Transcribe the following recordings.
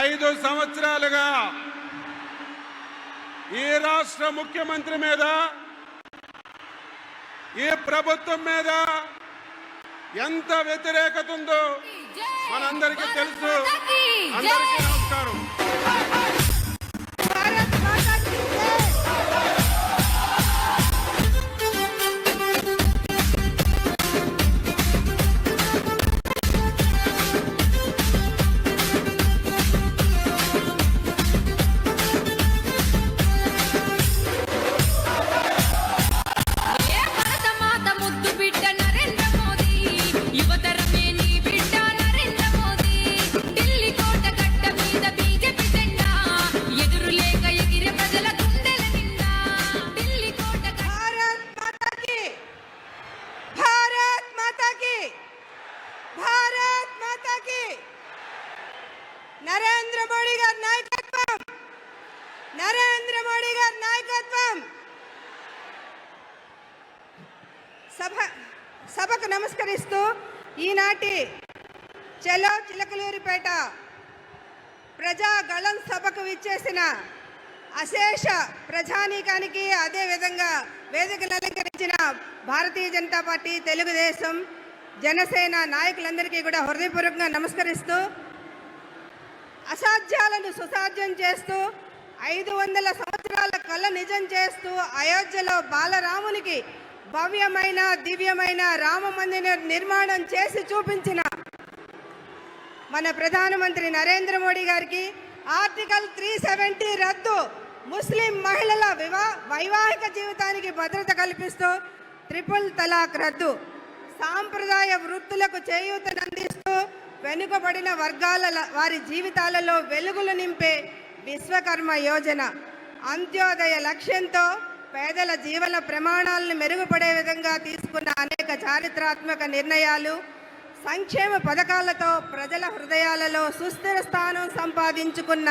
5 సంవత్సరాలుగా ఈ రాష్ట్ర ముఖ్యమంత్రి మీద, ఈ ప్రభుత్వం మీద ఎంత వ్యతిరేకత ఉందో మనందరికీ తెలుసు. అందరికీ నమస్కారం. నరేంద్ర మోడీ గారి నాయకత్వం, నరేంద్ర మోడీ గారి నాయకత్వం. సభకు నమస్కరిస్తూ ఈనాటి చలో చిలకలూరిపేట ప్రజాగళం సభకు విచ్చేసిన అశేష ప్రజానీకానికి, అదేవిధంగా వేదికలు అలంకరించిన భారతీయ జనతా పార్టీ, తెలుగుదేశం, జనసేన నాయకులందరికీ కూడా హృదయపూర్వకంగా నమస్కరిస్తూ, అసాధ్యాలను సుసాధ్యం చేస్తూ 500 సంవత్సరాల కళ నిజం చేస్తూ అయోధ్యలో బాలరామునికి భవ్యమైన దివ్యమైన రామ మందిర నిర్మాణం చేసి చూపించిన మన ప్రధానమంత్రి నరేంద్ర మోడీ గారికి ఆర్టికల్ 370 రద్దు, ముస్లిం మహిళల వైవాహిక జీవితానికి భద్రత కల్పిస్తూ ట్రిపుల్ తలాక్ రద్దు, సాంప్రదాయ వృత్తులకు చేయూతనందిస్తూ వెనుకబడిన వర్గాల వారి జీవితాలలో వెలుగులు నింపే విశ్వకర్మ యోజన, అంత్యోదయ లక్ష్యంతో పేదల జీవన ప్రమాణాలను మెరుగుపడే విధంగా తీసుకున్న అనేక చారిత్రాత్మక నిర్ణయాలు, సంక్షేమ పథకాలతో ప్రజల హృదయాలలో సుస్థిర స్థానం సంపాదించుకున్న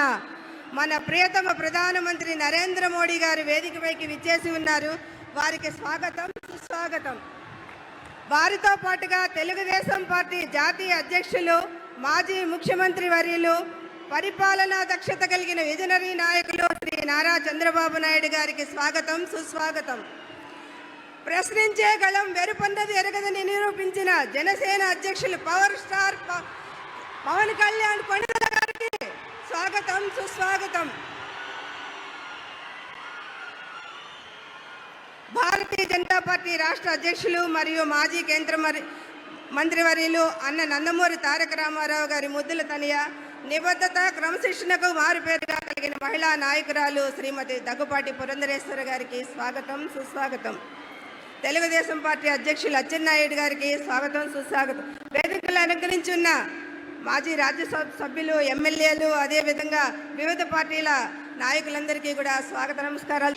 మన ప్రియతమ ప్రధానమంత్రి నరేంద్ర మోడీ గారు వేదికపైకి విచ్చేసి ఉన్నారు. వారికి స్వాగతం, సుస్వాగతం. వారితో పాటుగా తెలుగుదేశం పార్టీ జాతీయ అధ్యక్షులు, మాజీ ముఖ్యమంత్రి వర్యులు, పరిపాలనా దక్షత కలిగిన విజనరీ నాయకులు శ్రీ నారా చంద్రబాబు నాయుడు గారికి స్వాగతం, సుస్వాగతం. ప్రశ్నించే గళం వెరుపొందది ఎరగదని నిరూపించిన జనసేన అధ్యక్షులు పవర్ స్టార్ పవన్ కళ్యాణ్ కొండల గారికి స్వాగతం, సుస్వాగతం. భారతీయ జనతా పార్టీ రాష్ట్ర అధ్యక్షులు మరియు మాజీ కేంద్ర మంత్రివర్యులు అన్న నందమూరి తారక రామారావు గారి ముద్దుల తనయ, నిబద్ధత క్రమశిక్షణకు మారుపేరుగా కలిగిన మహిళా నాయకురాలు శ్రీమతి దగ్గుపాటి పురంధరేశ్వర గారికి స్వాగతం, సుస్వాగతం. తెలుగుదేశం పార్టీ అధ్యక్షులు అచ్చెన్నాయుడు గారికి స్వాగతం, సుస్వాగతం. వేదికలు అలంకరించున్న మాజీ రాజ్యసభ సభ్యులు, ఎమ్మెల్యేలు, అదేవిధంగా వివిధ పార్టీల నాయకులందరికీ కూడా స్వాగత నమస్కారాలు.